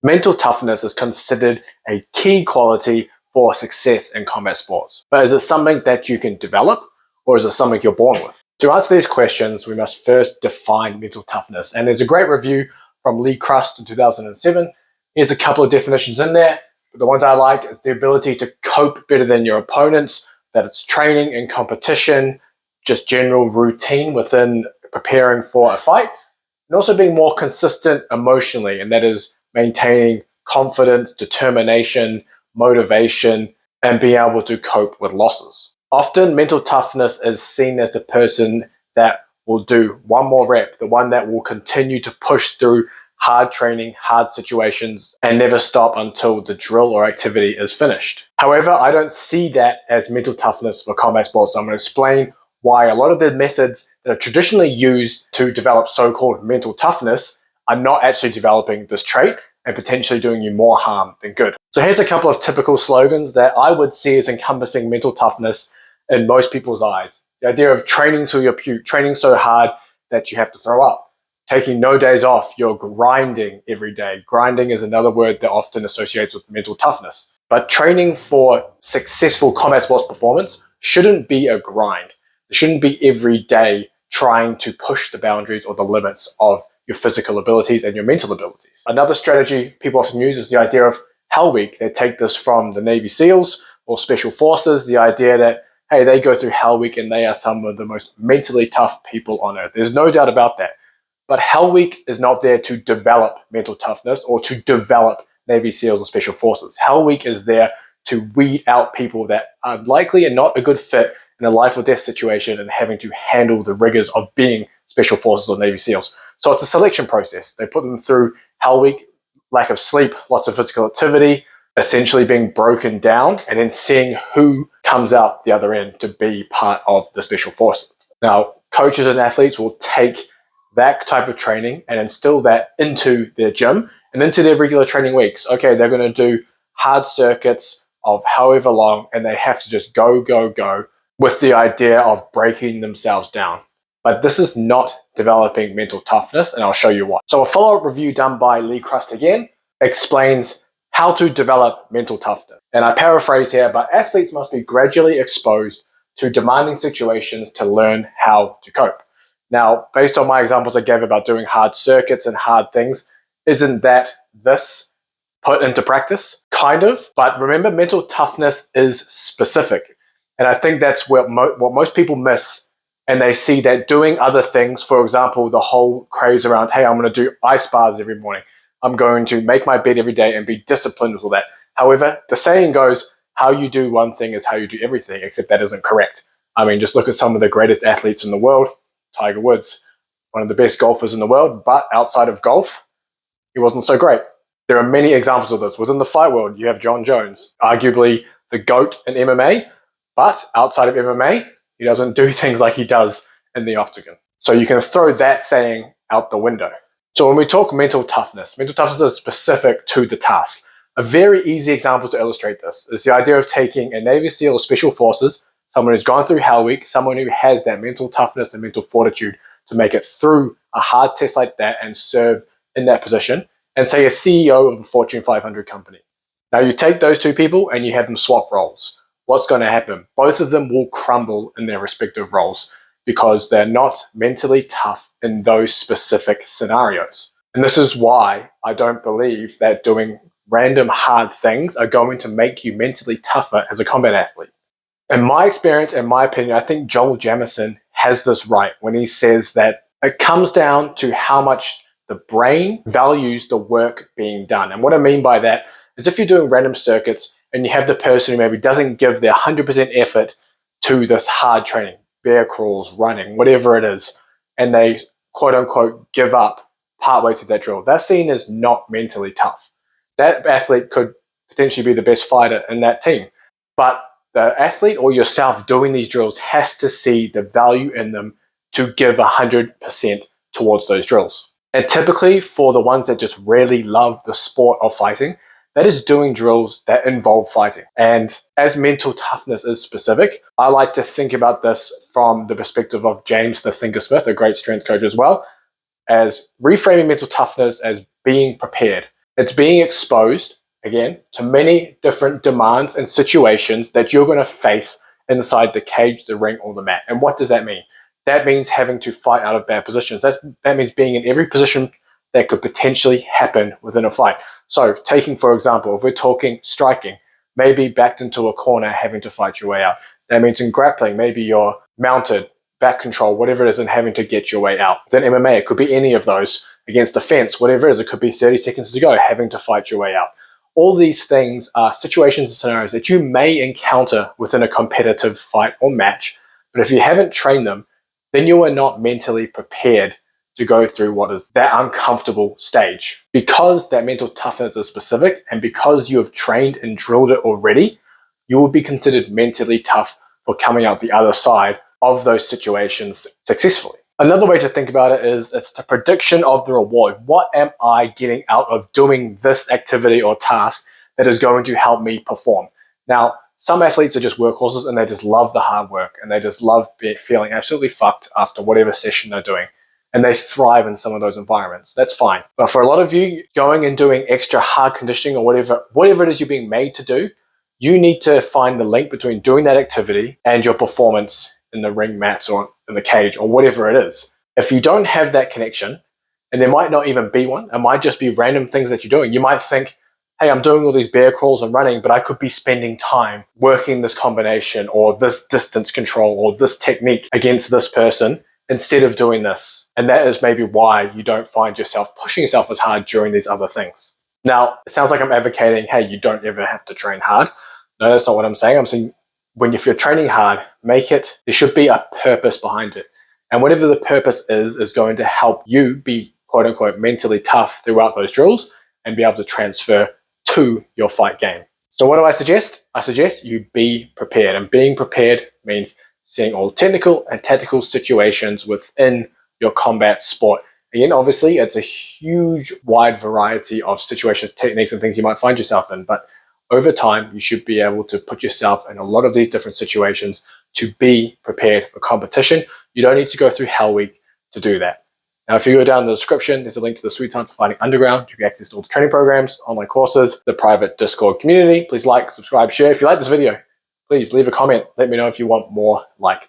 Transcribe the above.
Mental toughness is considered a key quality for success in combat sports. But is it something that you can develop, or is it something you're born with? To answer these questions, we must first define mental toughness. And there's a great review from Lee Crust in 2007. Here's a couple of definitions in there. The ones I like is the ability to cope better than your opponents, that it's training and competition, just general routine within preparing for a fight, and also being more consistent emotionally, and that is maintaining confidence, determination, motivation, and being able to cope with losses. Often, mental toughness is seen as the person that will do one more rep, the one that will continue to push through hard training, hard situations, and never stop until the drill or activity is finished. However, I don't see that as mental toughness for combat sports. So I'm going to explain why a lot of the methods that are traditionally used to develop so-called mental toughness are not actually developing this trait and potentially doing you more harm than good. So here's a couple of typical slogans that I would see as encompassing mental toughness in most people's eyes. The idea of training till you puke, training so hard that you have to throw up, taking no days off, you're grinding every day. Grinding is another word that often associates with mental toughness. But training for successful combat sports performance shouldn't be a grind. It shouldn't be every day trying to push the boundaries or the limits of your physical abilities and your mental abilities. Another strategy people often use is the idea of Hell Week. They take this from the Navy SEALs or Special Forces, the idea that, hey, they go through Hell Week and they are some of the most mentally tough people on earth. There's no doubt about that. But Hell Week is not there to develop mental toughness or to develop Navy SEALs or Special Forces. Hell Week is there to weed out people that are likely and not a good fit in a life or death situation and having to handle the rigors of being Special Forces or Navy SEALs. So it's a selection process. They put them through Hell Week, lack of sleep, lots of physical activity, essentially being broken down, and then seeing who comes out the other end to be part of the Special Forces. Now, coaches and athletes will take that type of training and instill that into their gym and into their regular training weeks. Okay, they're going to do hard circuits of however long, and they have to just go, go, go with the idea of breaking themselves down. But this is not developing mental toughness, and I'll show you why. So a follow-up review done by Lee Crust again explains how to develop mental toughness. And I paraphrase here, but athletes must be gradually exposed to demanding situations to learn how to cope. Now, based on my examples I gave about doing hard circuits and hard things, isn't that this put into practice? Kind of. But remember, mental toughness is specific. And I think that's what most people miss. And they see that doing other things, for example, the whole craze around, hey, I'm going to do ice baths every morning. I'm going to make my bed every day and be disciplined with all that. However, the saying goes, how you do one thing is how you do everything, except that isn't correct. I mean, just look at some of the greatest athletes in the world. Tiger Woods, one of the best golfers in the world, but outside of golf, he wasn't so great. There are many examples of this. Within the fight world, you have John Jones, arguably the GOAT in MMA, but outside of MMA, he doesn't do things like he does in the octagon. So you can throw that saying out the window. So when we talk mental toughness is specific to the task. A very easy example to illustrate this is the idea of taking a Navy SEAL or Special Forces, someone who's gone through Hell Week, someone who has that mental toughness and mental fortitude to make it through a hard test like that and serve in that position, and say a CEO of a Fortune 500 company. Now you take those two people and you have them swap roles. What's going to happen? Both of them will crumble in their respective roles because they're not mentally tough in those specific scenarios. And this is why I don't believe that doing random hard things are going to make you mentally tougher as a combat athlete. In my experience, in my opinion, I think Joel Jamieson has this right when he says that it comes down to how much the brain values the work being done. And what I mean by that is if you're doing random circuits and you have the person who maybe doesn't give their 100% effort to this hard training, bear crawls, running, whatever it is, and they quote unquote give up partway through that drill, that's seen as not mentally tough. That athlete could potentially be the best fighter in that team. But the athlete or yourself doing these drills has to see the value in them to give 100% towards those drills. And typically for the ones that just really love the sport of fighting, that is doing drills that involve fighting. And as mental toughness is specific, I like to think about this from the perspective of James the Thinker Smith, a great strength coach as well, as reframing mental toughness as being prepared. It's being exposed, again, to many different demands and situations that you're going to face inside the cage, the ring, or the mat. And what does that mean? That means having to fight out of bad positions. That means being in every position that could potentially happen within a fight. So taking, for example, if we're talking striking, maybe backed into a corner, having to fight your way out. That means in grappling, maybe you're mounted, back control, whatever it is, and having to get your way out. Then MMA, it could be any of those. Against the fence, whatever it is, it could be 30 seconds to go, having to fight your way out. All these things are situations and scenarios that you may encounter within a competitive fight or match, but if you haven't trained them, then you are not mentally prepared to go through what is that uncomfortable stage. Because that mental toughness is specific, and because you have trained and drilled it already, you will be considered mentally tough for coming out the other side of those situations successfully. Another way to think about it is it's the prediction of the reward. What am I getting out of doing this activity or task that is going to help me perform? Now, some athletes are just workhorses and they just love the hard work and they just love feeling absolutely fucked after whatever session they're doing. And they thrive in some of those environments. That's fine. But for a lot of you, going and doing extra hard conditioning or whatever it is you're being made to do, you need to find the link between doing that activity and your performance in the ring mats or in the cage or whatever it is. If you don't have that connection, and there might not even be one, it might just be random things that you're doing. You might think, hey, I'm doing all these bear crawls and running, but I could be spending time working this combination or this distance control or this technique against this person instead of doing this. And that is maybe why you don't find yourself pushing yourself as hard during these other things. Now, it sounds like I'm advocating, hey, you don't ever have to train hard. No, that's not what I'm saying. I'm saying if you're training hard, there should be a purpose behind it. And whatever the purpose is going to help you be, quote unquote, mentally tough throughout those drills and be able to transfer to your fight game. So what do I suggest? I suggest you be prepared. And being prepared means seeing all technical and tactical situations within your combat sport. Again, obviously, it's a huge, wide variety of situations, techniques, and things you might find yourself in. But over time, you should be able to put yourself in a lot of these different situations to be prepared for competition. You don't need to go through Hell Week to do that. Now, if you go down in the description, there's a link to the Sweet Science of Fighting Underground. You can access all the training programs, online courses, the private Discord community. Please like, subscribe, share. If you like this video, please leave a comment. Let me know if you want more like